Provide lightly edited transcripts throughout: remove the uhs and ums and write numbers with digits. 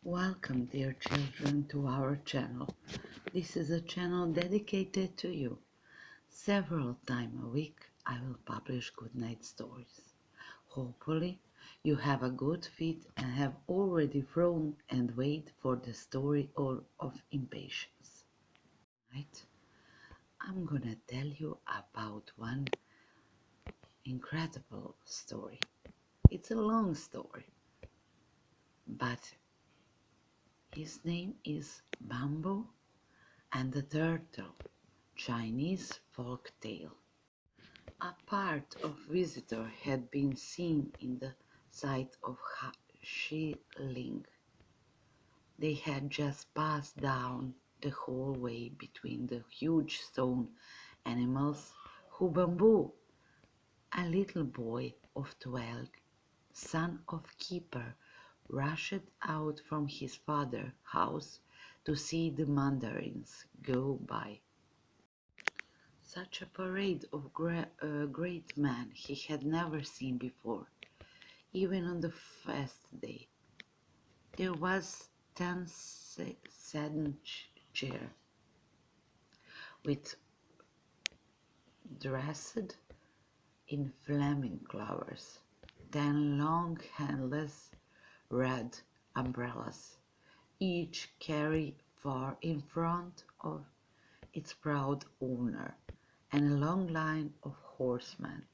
Welcome, dear children, to our channel. This is a channel dedicated to you. Several times a week, I will publish good night stories. Hopefully, you have a good feet and have already frown and wait for the story of impatience. Right? I'm gonna tell you about one incredible story. It's a long story, but his name is Bamboo and the Turtle. Chinese folk tale. A part of visitor had been seen in the sight of Ling. They had just passed down the hallway between the huge stone animals who Bamboo, a little boy of 12, son of keeper, rushed out from his father's house to see the mandarins go by. Such a parade of great men he had never seen before, even on the fast day. There was ten satin chair with dressed in flaming flowers, 10 long handless red umbrellas, each carried far in front of its proud owner, and a long line of horsemen.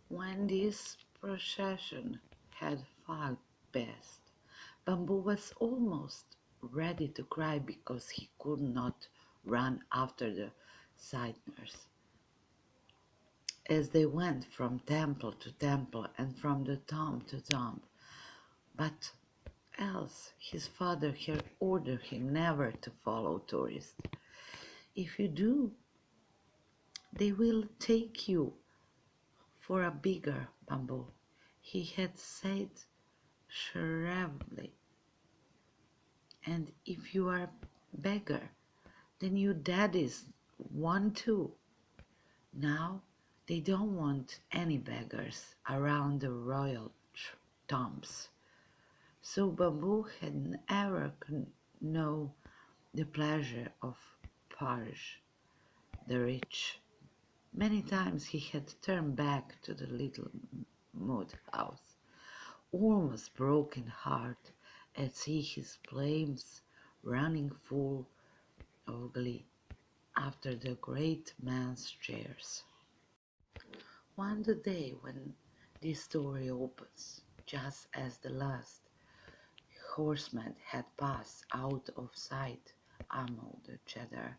When this procession had filed past, Bamboo was almost ready to cry because he could not run after the signers as they went from temple to temple and from the tomb to tomb. But else his father had ordered him never to follow tourists. If you do, they will take you for a bigger Bamboo, he had said suavely. And if you are a beggar, then your daddies want too. Now they don't want any beggars around the royal tombs. So Bamboo had never know the pleasure of Parish, the rich. Many times he had turned back to the little mud house, almost broken heart at see his flames running full of glee after the great man's chairs. One day when this story opens, just as the last horseman had passed out of sight among the cheddar,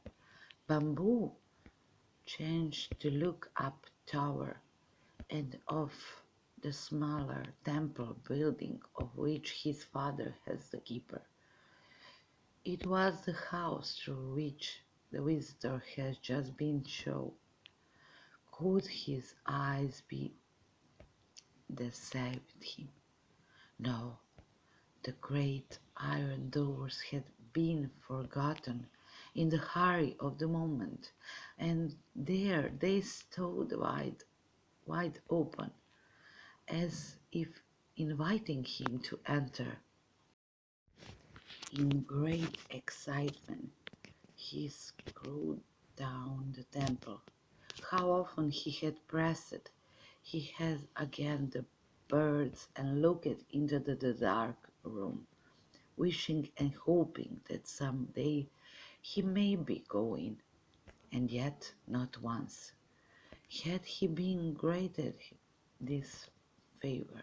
Bamboo changed to look up tower and of the smaller temple building of which his father was the keeper. It was the house through which the visitor had just been shown. Could his eyes be deceived him? No, the great iron doors had been forgotten in the hurry of the moment, and there they stood wide open, as if inviting him to enter. In great excitement, he screwed down the temple. How often he had pressed he had again the birds and looked into the dark room, wishing and hoping that some day he may be going, and yet not once had he been granted this favor.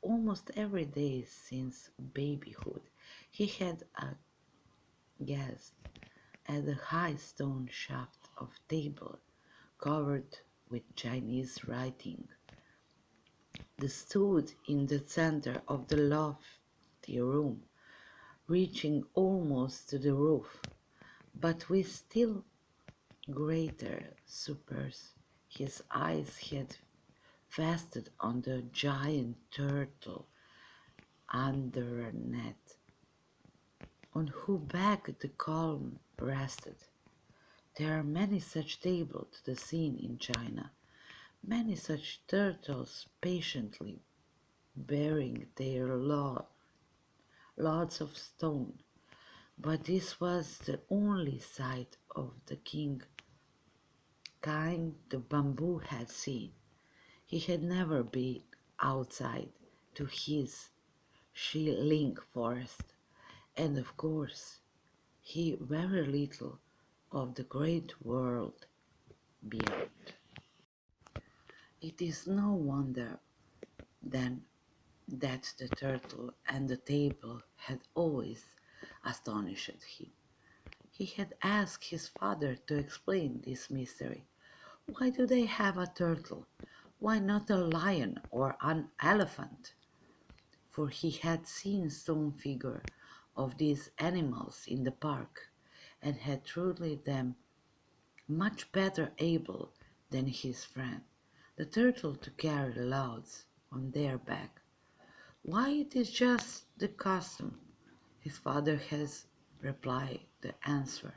Almost every day since babyhood he had a guest at the high stone shaft of table covered with Chinese writing. They stood in the center of the lofty room, reaching almost to the roof, but with still greater surprise his eyes had fastened on the giant turtle under a net, on whose back the calm rested. There are many such tables to be seen in China, many such turtles patiently bearing their lot lots of stone. But this was the only sight of the king kind the bamboo had seen. He had never been outside to his shilling forest, and of course he very little of the great world beyond. It is no wonder then that the turtle and the table had always astonished him. He had asked his father to explain this mystery. Why do they have a turtle? Why not a lion or an elephant? For he had seen stone figures of these animals in the park, and had truly them much better able than his friend, the turtle, to carry loads on their back. Why, it is just the custom. His father has replied the answer.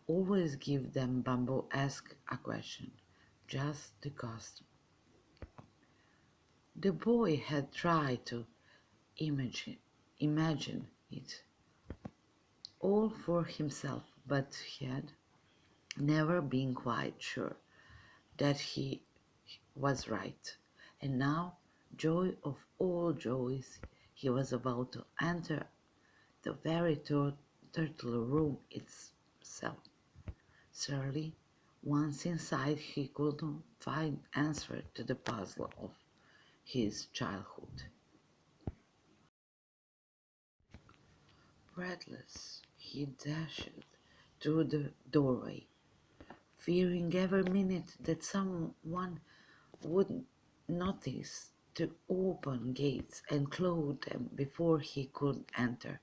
Always give them bamboo ask a question. Just the custom. The boy had tried to imagine, imagine it all for himself, but he had never been quite sure that he was right. And now, joy of all joys, he was about to enter the very turtle room itself. Surely, once inside, he couldn't find answer to the puzzle of his childhood. Breathless, he dashed through the doorway, fearing every minute that someone would notice to open gates and close them before he could enter.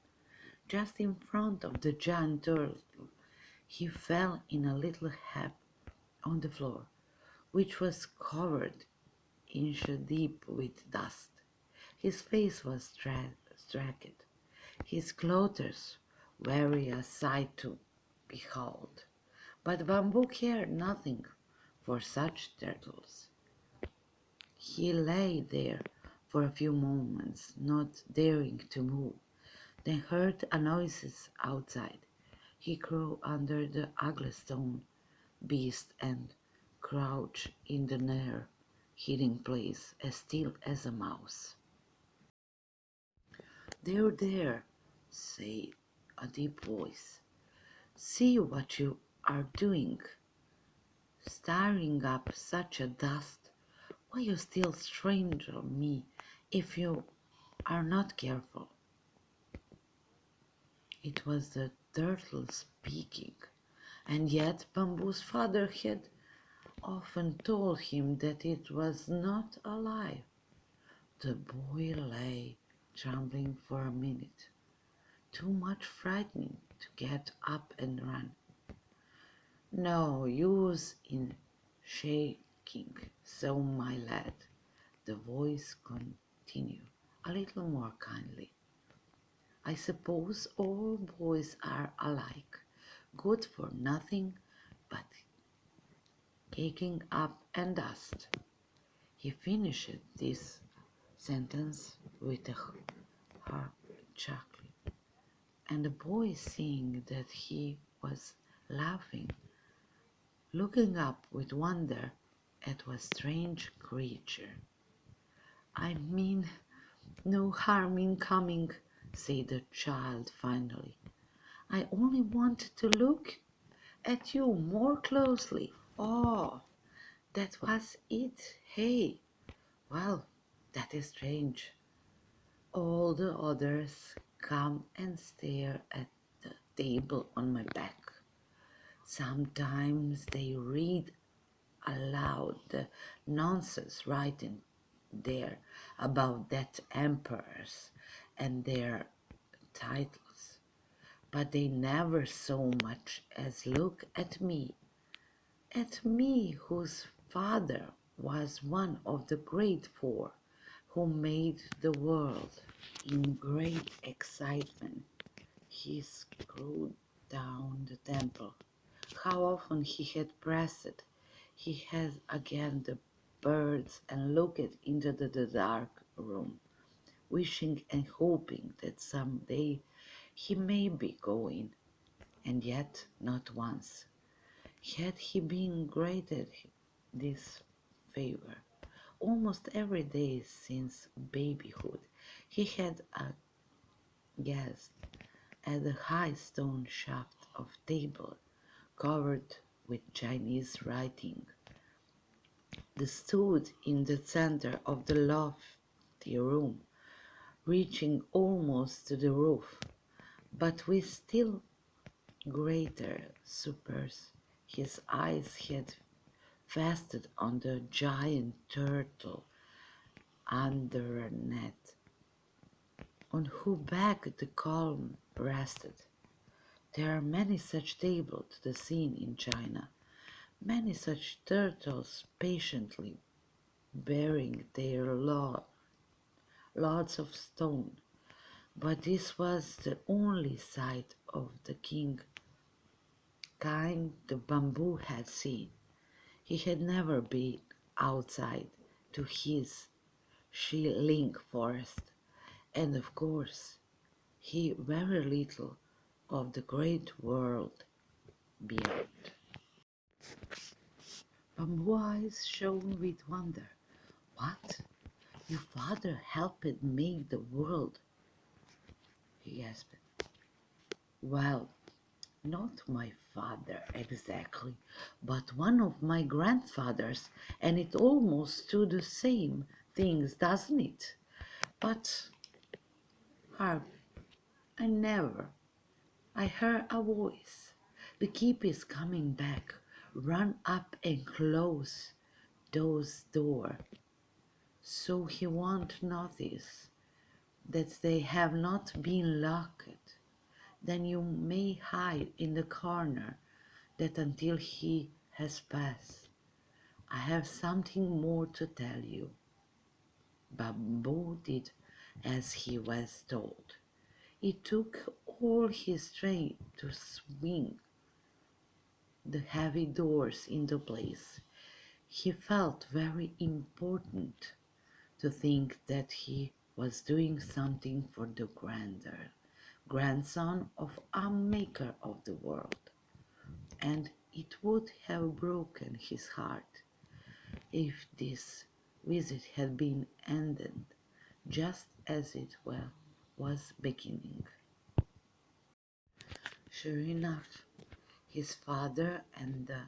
Just in front of the giant turtle, he fell in a little heap on the floor, which was covered inch deep with dust. His face was stragged, his clothes were a sight to behold. But Bamboo cared nothing for such turtles. He lay there for a few moments, not daring to move, then heard a noises outside. He crawled under the ugly stone beast and crouched in the near hiding place, as still as a mouse. There, there, said a deep voice. See what you are doing, stirring up such a dust. Why you still stranger me if you are not careful? It was the turtle speaking, and yet Bamboo's father had often told him that it was not alive. The boy lay trembling for a minute, too much frightened to get up and run. No use in shaking so, my lad, the voice continued, a little more kindly. I suppose all boys are alike, good for nothing but kicking up and dust. He finished this sentence with a hard chuckle, and the boy, seeing that he was laughing, looking up with wonder at a strange creature. I mean no harm in coming, said the child finally. I only wanted to look at you more closely. Oh, that was it. Hey, well, that is strange. All the others come and stare at the table on my back. Sometimes they read aloud the nonsense written there about that emperors and their titles, but they never so much as look at me whose father was one of the great four who made the world. In great excitement, he screwed down the temple. How often he had pressed he had again the birds and looked into the dark room wishing and hoping that someday he may be going, and yet not once had he been granted this favor. Almost every day since babyhood, he had a guest at the high stone shaft of table covered with Chinese writing. They stood in the center of the lofty room, reaching almost to the roof, but with still greater surprise his eyes had fastened on the giant turtle under a net, on whose back the column rested. There are many such tables to be seen in China, many such turtles patiently bearing their loads of stone, but this was the only sight of the kind the bamboo had seen. He had never been outside to his shilling forest, and of course he very little of the great world beyond. Bamboo eyes shone with wonder. What? Your father helped make the world? He gasped. Well, not my father exactly, but one of my grandfathers, and it almost do the same things, doesn't it? But hark, I never. I heard a voice. The keep is coming back. Run up and close those door, so he won't notice that they have not been locked. Then you may hide in the corner that until he has passed. I have something more to tell you. Bamboo did as he was told. It took all his strength to swing the heavy doors into place. He felt very important to think that he was doing something for the grandson of a maker of the world, and it would have broken his heart if this visit had been ended just as it was beginning. Sure enough, his father and the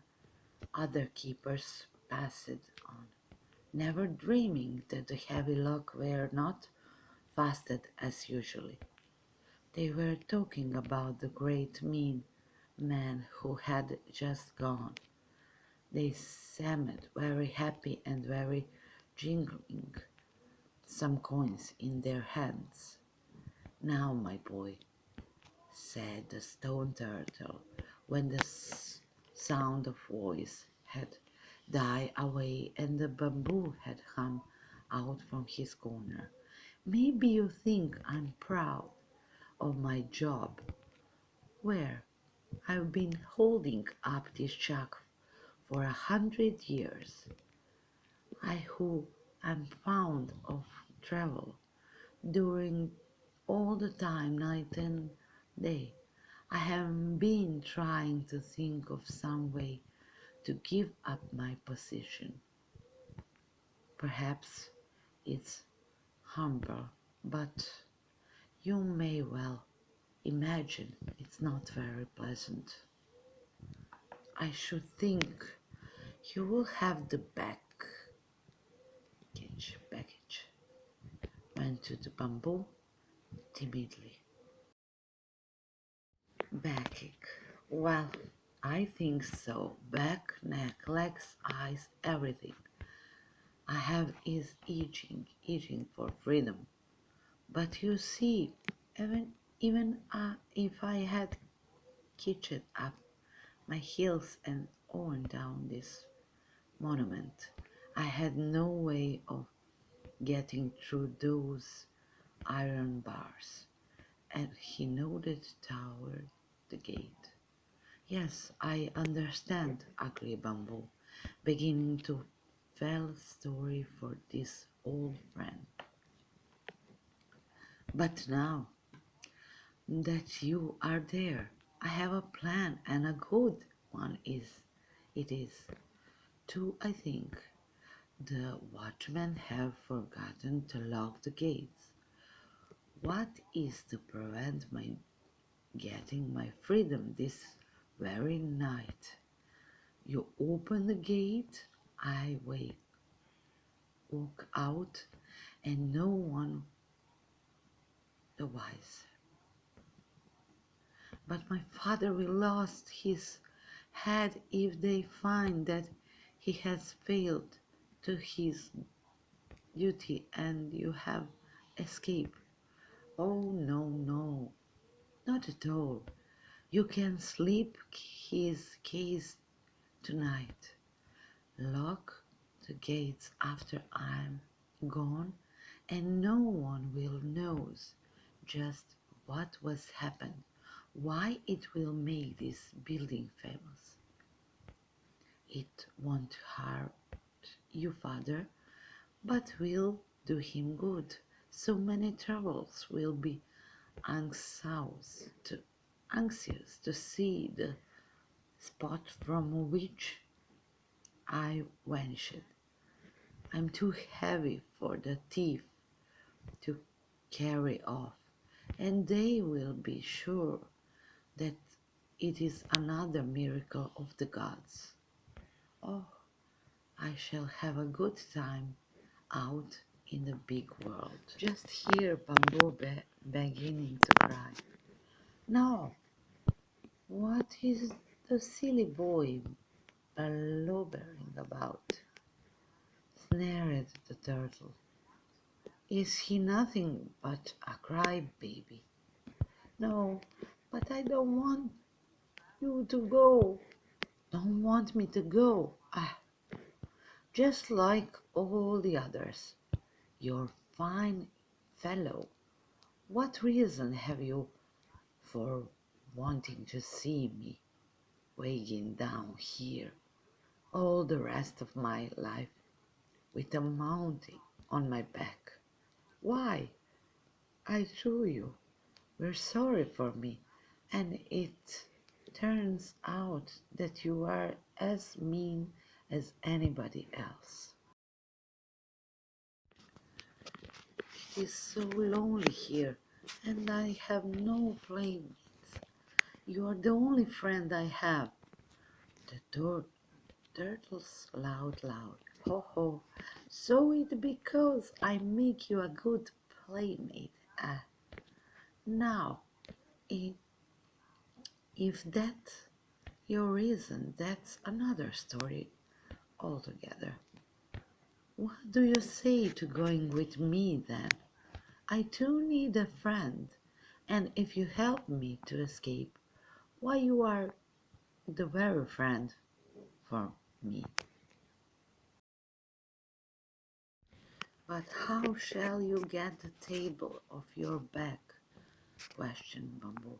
other keepers passed on, never dreaming that the heavy lock were not fastened as usually. They were talking about the great mean man who had just gone. They seemed very happy and very jingling some coins in their hands. Now, my boy, said the stone turtle, when the sound of voice had died away and the bamboo had come out from his corner. Maybe you think I'm proud of my job, where I've been holding up this jug for 100 years. I who am fond of travel, during all the time, night and day, I have been trying to think of some way to give up my position. Perhaps it's humble, but you may well imagine it's not very pleasant. I should think you will have the baggage. Went to the bamboo timidly. Backache. Well, I think so. Back, neck, legs, eyes, everything. I have is itching for freedom. But you see, even if I had kitched up my heels and worn down this monument, I had no way of getting through those iron bars. And he nodded toward the gate. Yes, I understand, agreed Bamboo, beginning to tell a story for this old friend. But now that you are there, I have a plan, and a good one it is. Two, I think. The watchmen have forgotten to lock the gates. What is to prevent my getting my freedom this very night? You open the gate, I walk out, and no one the wise. But my father will lose his head if they find that he has failed to his duty and you have escaped. Oh, no, no, not at all. You can sleep his case tonight. Lock the gates after I'm gone, and no one will knows just what was happened, why it will make this building famous. It won't hurt you, father, but will do him good. So many troubles will be anxious to see the spot from which I vanished. I'm too heavy for the thief to carry off, and they will be sure that it is another miracle of the gods. Oh, I shall have a good time out in the big world. Just hear Bamboo beginning to cry. Now, what is the silly boy blubbering about? Snared the turtle. Is he nothing but a cry-baby? No, but I don't want you to go. Don't want me to go. Ah, just like all the others. You're fine fellow. What reason have you for wanting to see me weighing down here all the rest of my life with a mountain on my back? Why? I threw you were sorry for me, and it turns out that you are as mean as anybody else. It is so lonely here, and I have no playmates. You are the only friend I have. The turtles loud. Ho ho. So it because I make you a good playmate. Ah, now, i- if that's your reason, that's another story altogether. What do you say to going with me then? I too need a friend, and if you help me to escape, why you are the very friend for me. But how shall you get the table off your back? Questioned Bamboo.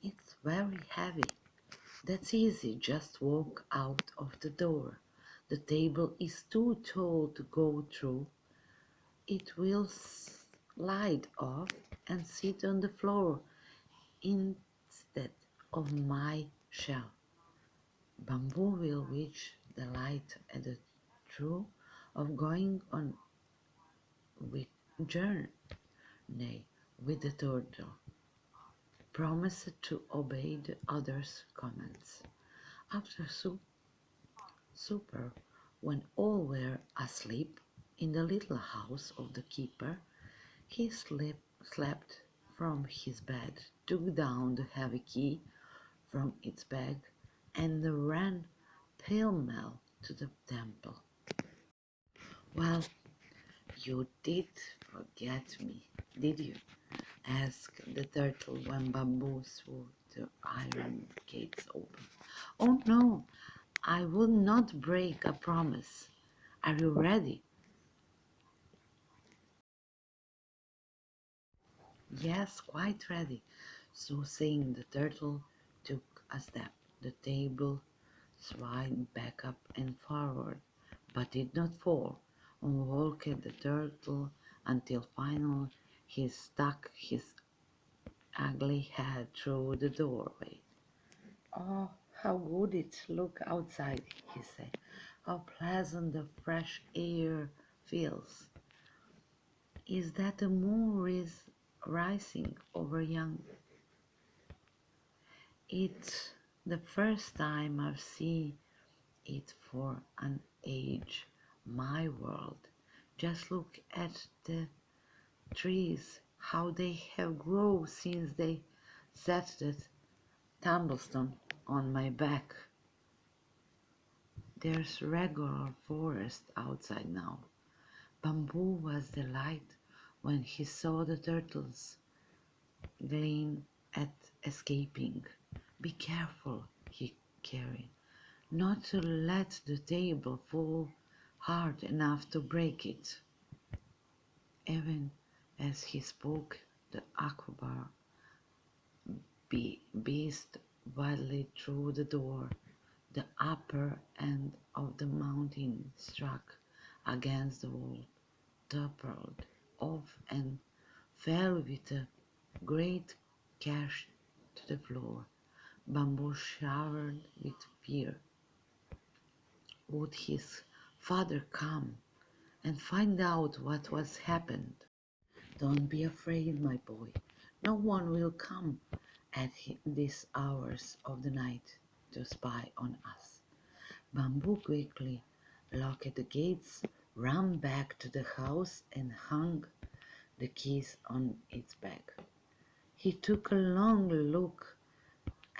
It's very heavy. That's easy, just walk out of the door. The table is too tall to go through. It will slide off and sit on the floor instead of my shelf. Bamboo will reach the light at the through of going on with journey with the turtle, promised to obey the others' commands. After supper, when all were asleep in the little house of the keeper, he slept from his bed, took down the heavy key from its bag, and ran pell-mell to the temple. Well, you did forget me, did you? Asked the turtle when Bamboo threw the iron gates open. Oh no, I will not break a promise. Are you ready? Yes, quite ready. So saying, the turtle took a step. The table swayed back up and forward, but did not fall. On walked the turtle until finally He stuck his ugly head through the doorway. "Oh, how good it looks outside," he said. "How pleasant the fresh air feels. Is that the moon is rising over young? It's the first time I've seen it for an age. My world. Just look at the trees, how they have grown since they set that tumblestone on my back. There's regular forest outside now." Bamboo was delighted when he saw the turtles glean at escaping. "Be careful," he carried, "not to let the table fall hard enough to break it." Even as he spoke, the aquabar beast wildly through the door. The upper end of the mountain struck against the wall, toppled off, and fell with a great crash to the floor. Bamboo shivered with fear. Would his father come and find out what was happened? "Don't be afraid, my boy. No one will come at these hours of the night to spy on us." Bamboo quickly locked the gates, ran back to the house, and hung the keys on its peg. He took a long look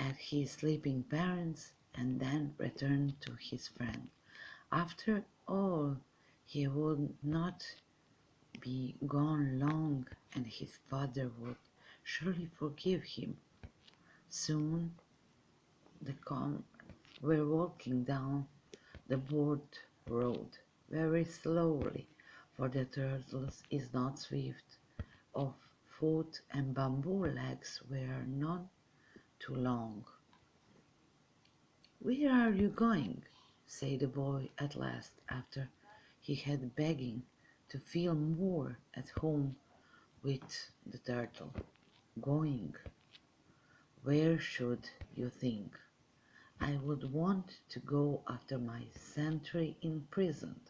at his sleeping parents and then returned to his friend. After all, he would not be gone long, and his father would surely forgive him. Soon the comrades were walking down the broad road very slowly, for the turtle is not swift of foot and bamboo legs were none too long. "Where are you going?" said the boy at last, after he had begging to feel more at home with the turtle. "Going? Where should you think? I would want to go after my century imprisoned.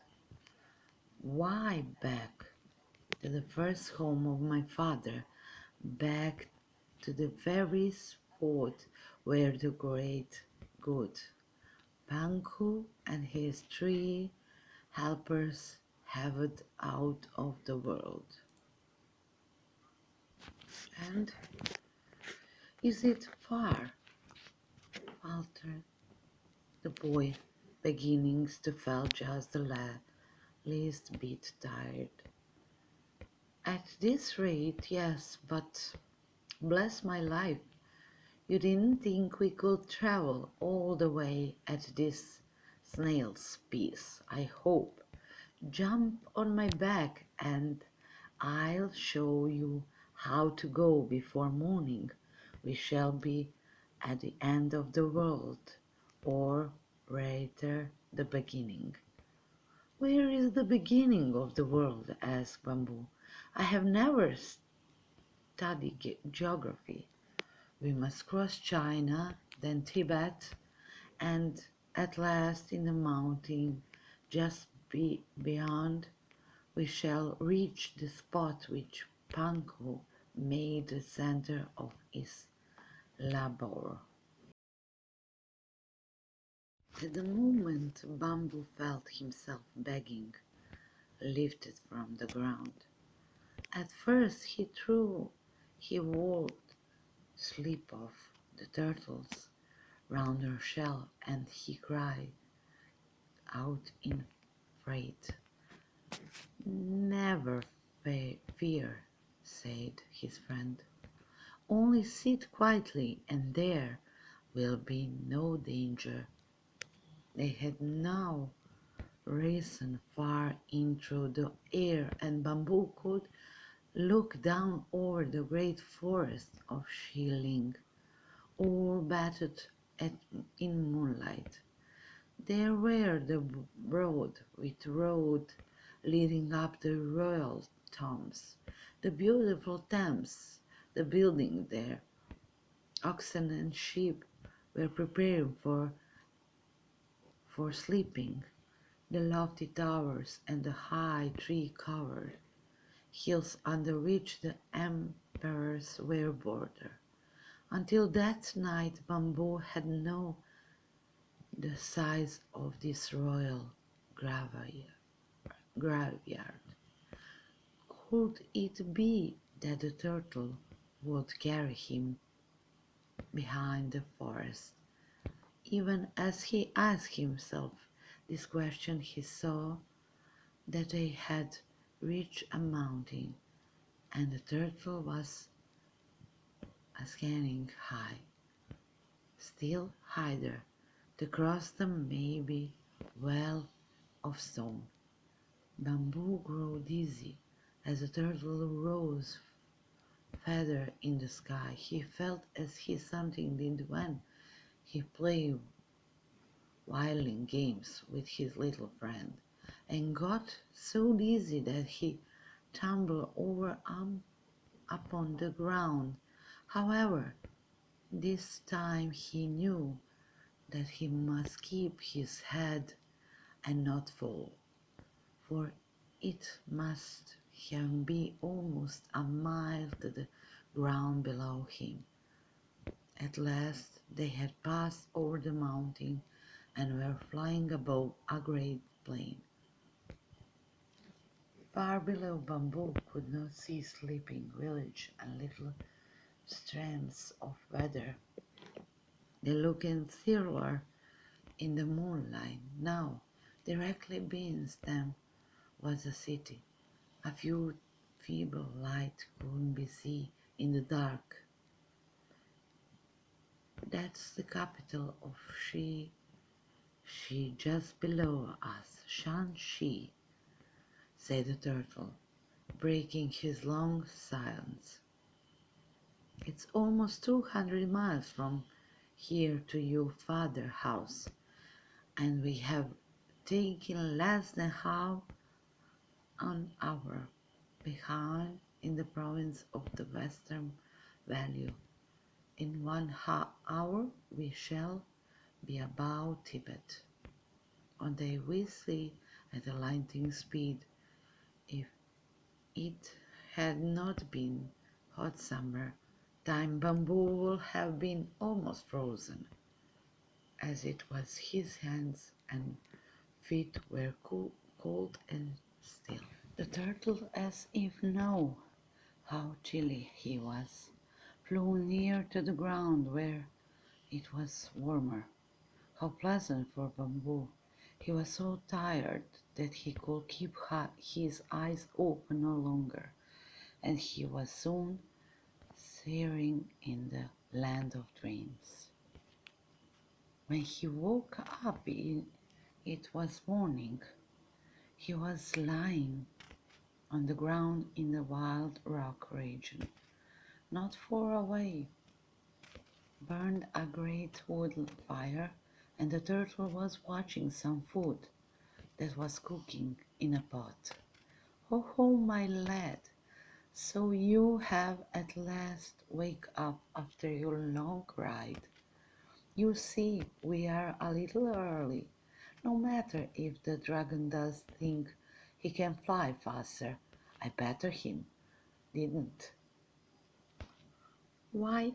Why, back to the first home of my father, back to the very spot where the great good Panku and his 3 helpers have it out of the world." "And is it far?" faltered the boy, beginning to feel just the least bit tired. "At this rate, yes, but bless my life, you didn't think we could travel all the way at this snail's pace, I hope. Jump on my back and I'll show you how to go before morning. We shall be at the end of the world, or rather the beginning." "Where is the beginning of the world?" asked Bamboo. "I have never studied geography." "We must cross China, then Tibet, and at last in the mountain just beyond we shall reach the spot which Panko made the center of his labor." At the moment Bamboo felt himself being lifted from the ground. At first he would slip off the turtles round her shell, and he cried out in fright. "Never fear," said his friend. "Only sit quietly and there will be no danger." They had now risen far in through the air, and Bamboo could look down over the great forest of Shilling, all bathed in moonlight. There were the broad with road leading up the royal tombs, The beautiful Thames, the building there, oxen and sheep were preparing for sleeping, the lofty towers and the high tree-covered hills under which the emperors were border. Until that night Bamboo had known the size of this royal graveyard. Could it be that the turtle would carry him behind the forest? Even as he asked himself this question, he saw that they had reached a mountain, and the turtle was scanning high, still higher, to cross the maybe well of stone. Bamboo grew dizzy as the turtle rose feather in the sky. He felt as he something did when he played whiling games with his little friend, and got so dizzy that he tumbled over upon the ground. However, this time he knew that he must keep his head and not fall, for it must have been almost a mile to the ground below him. At last they had passed over the mountain and were flying above a great plain. Far below, Bamboo could not see sleeping village and little strands of weather. They looked silver in the moonlight. Now, directly beneath them was a city. A few feeble light could be seen in the dark. That's the capital of she just below us, shan't she? Said the turtle, breaking his long silence. It's almost 200 miles from here to your father's house, and we have taken less than half an hour behind in the province of the Western Valley. In 1 hour we shall be about Tibet. On they whistle at a lightning speed. If it had not been hot summer time, Bamboo would have been almost frozen. As it was, his hands and feet were cold and still. The turtle, as if know how chilly he was, flew near to the ground where it was warmer. How pleasant for Bamboo! He was so tired that he could keep his eyes open no longer, and he was soon soaring in the land of dreams. When he woke up, it was morning. He was lying on the ground in the wild rock region. Not far away burned a great wood fire, and the turtle was watching some food that was cooking in a pot. "Ho, ho, my lad! So you have at last waked up after your long ride. You see, we are a little early. No matter if the dragon does think he can fly faster. I better him didn't. Why,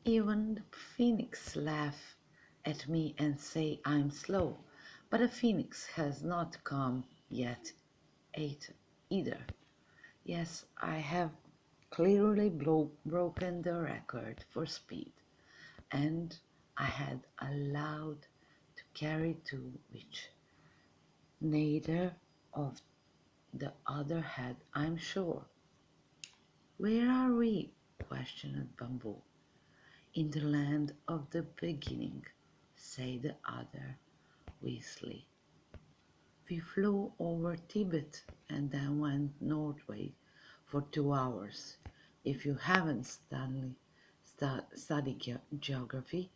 even the phoenix laugh at me and say I'm slow. But the phoenix has not come yet either. Yes, I have clearly broken the record for speed, and I had allowed to carry two which neither of the other had, I'm sure." "Where are we?" questioned Bamboo. "In the land of the beginning," said the other wisely. "We flew over Tibet and then went northway for 2 hours. If you haven't studied geography,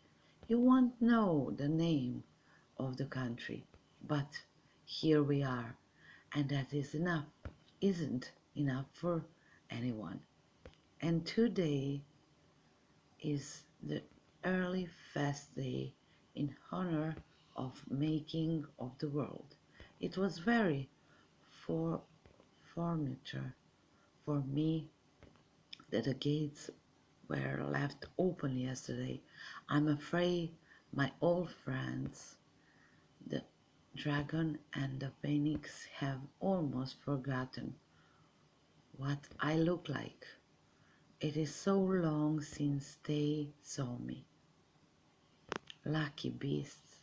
you won't know the name of the country. But here we are, and that is enough, isn't enough for anyone. And today is the early fast day in honor of making of the world. It was very for furniture for me that the gates were left open yesterday. I'm afraid my old friends, the dragon and the phoenix, have almost forgotten what I look like. It is so long since they saw me. Lucky beasts,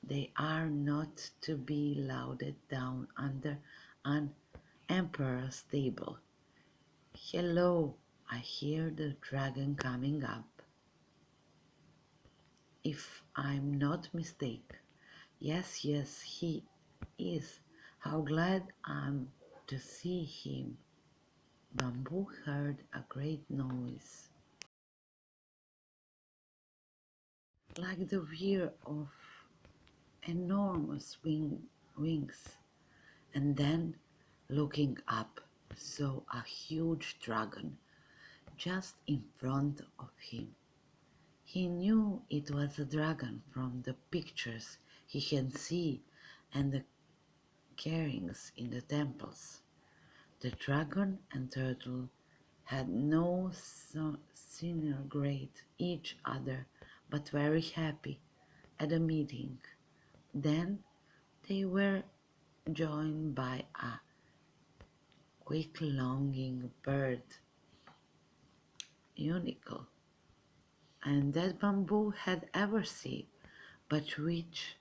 they are not to be lauded down under an emperor's table. Hello, I hear the dragon coming up. If I'm not mistaken. Yes, yes, he is. How glad I'm to see him. Bamboo heard a great noise, like the whir of enormous wings, and then, looking up, saw a huge dragon just in front of him. He knew it was a dragon from the pictures he had seen and the carvings in the temples. The dragon and turtle had no sooner greet each other, but very happy at the meeting. Then they were joined by a quick longing bird, unicorn, and that Bamboo had ever seen, but which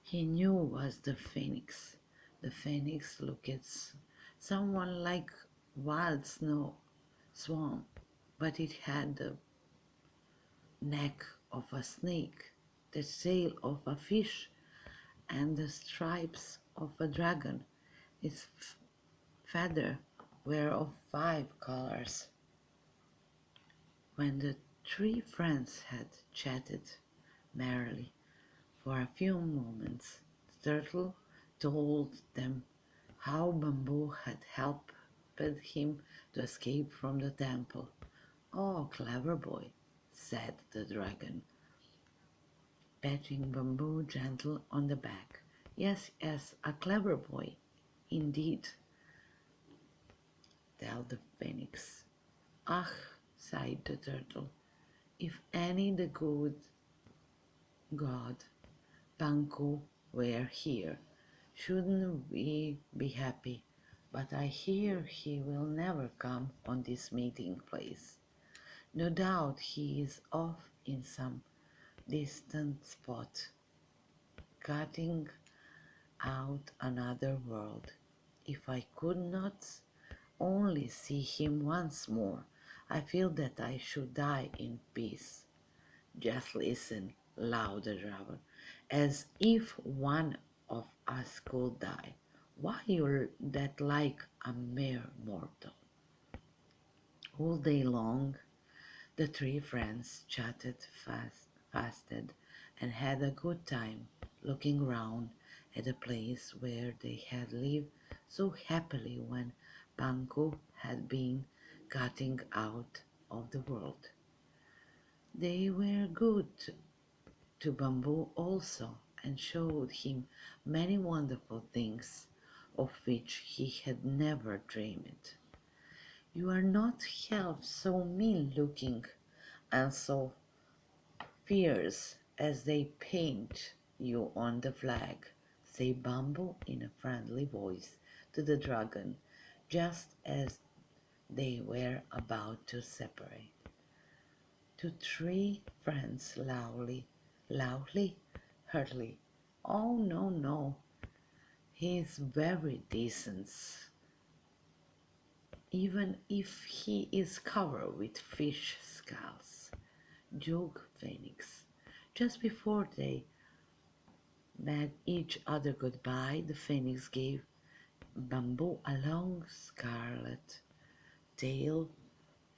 he knew was the phoenix. The phoenix looked someone like wild snow swan, but it had the neck of a snake, the tail of a fish, and the stripes of a dragon. Its feathers were of 5 colors. When the three friends had chatted merrily for a few moments, the turtle told them how Bamboo had helped him to escape from the temple. "Oh, clever boy," said the dragon, patting Bamboo gently on the back. "Yes, yes, a clever boy, indeed," tell the phoenix. "Ah," sighed the turtle, "if any the good god Panku were here, shouldn't we be happy? But I hear he will never come on this meeting place. No doubt he is off in some distant spot, cutting out another world. If I could not only see him once more, I feel that I should die in peace." "Just listen," louder dragon, "as if one of us could die. Why you're that like a mere mortal?" All day long the three friends chatted fasted, and had a good time looking round at the place where they had lived so happily when Panko had been cutting out of the world. They were good to Bamboo also, and showed him many wonderful things of which he had never dreamed. "You are not half so mean looking and so fierce as they paint you on the flag," said Bamboo in a friendly voice to the dragon, just as they were about to separate. To three friends loudly, heartily, "Oh, no, no, he is very decent, even if he is covered with fish scales," joked Phoenix. Just before they bade each other goodbye, the Phoenix gave Bamboo a long scarlet tail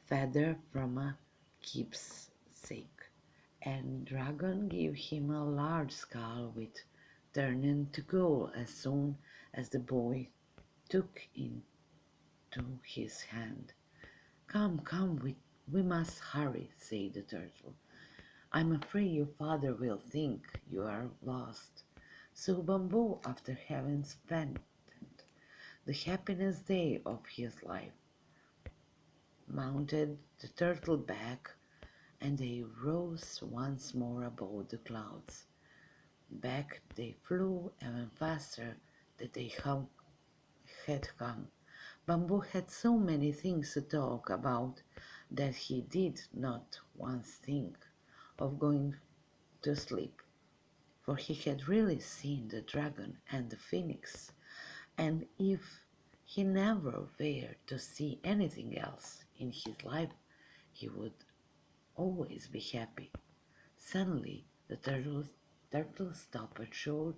feather from a keepsake, and Dragon gave him a large skull which turned to gold as soon as the boy took it into his hand. Come, come, we must hurry, said the turtle. I'm afraid your father will think you are lost. So Bamboo, after having spent the happiest day of his life, mounted the turtle back, and they rose once more above the clouds. Back they flew even faster than they had come. Bamboo had so many things to talk about that he did not once think of going to sleep, for he had really seen the dragon and the phoenix, and if he never were to see anything else in his life, he would always be happy. Suddenly, the turtle stopped short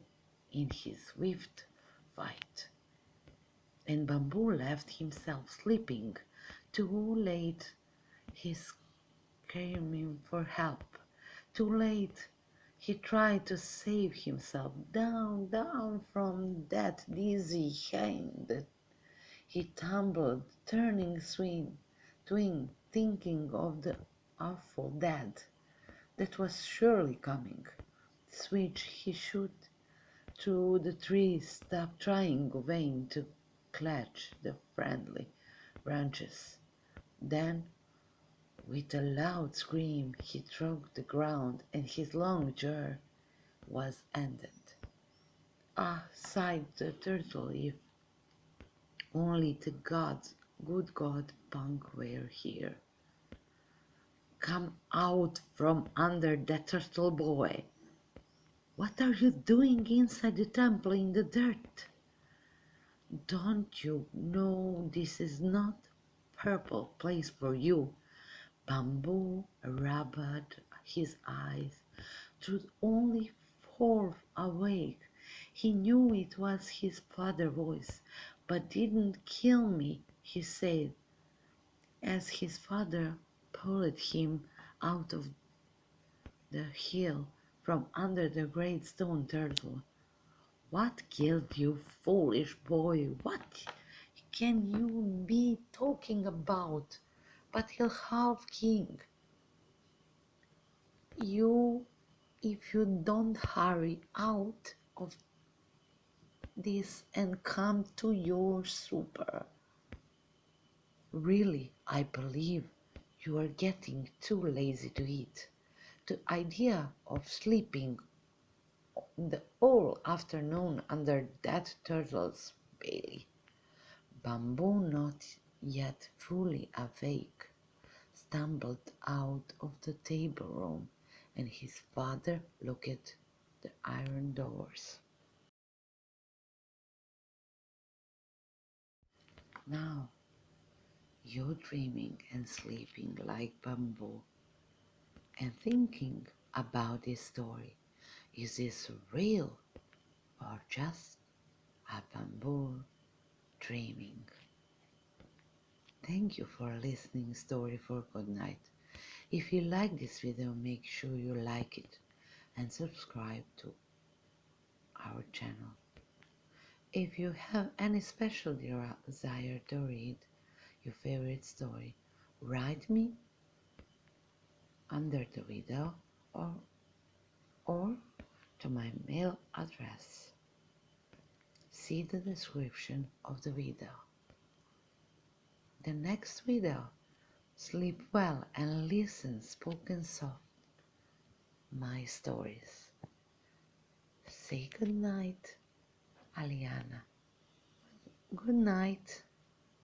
in his swift flight, and Bamboo left himself sleeping. Too late, he screaming for help. Too late, he tried to save himself. Down, down from that dizzy height he tumbled, turning twin, thinking of the awful death that was surely coming. Switch he shot through the trees, stopped trying vain to clutch the friendly branches. Then, with a loud scream, he struck the ground, and his long journey was ended. Ah, sighed the turtle, if only the good God Punk were here. Come out from under that turtle, boy. What are you doing inside the temple in the dirt? Don't you know this is not purple place for you? Bamboo rubbed his eyes, through only half awake. He knew it was his father's voice, but didn't kill me, he said, as his father pulled him out of the hill from under the great stone turtle. What killed you, foolish boy? What can you be talking about? But he'll have king. You, if you don't hurry out of this and come to your supper. Really, I believe you are getting too lazy to eat. The idea of sleeping the whole afternoon under that turtle's belly. Bamboo, not yet fully awake, stumbled out of the table room, and his father looked at the iron doors. Now you're dreaming and sleeping like Bamboo and thinking about this story. Is this real or just a Bamboo dreaming? Thank you for listening Story for Good Night. If you like this video, make sure you like it and subscribe to our channel. If you have any special desire to read your favorite story, write me under the video or to my mail address. See the description of the video. The next video, sleep well and listen spoken soft my stories. Say good night, Aliana. Good night.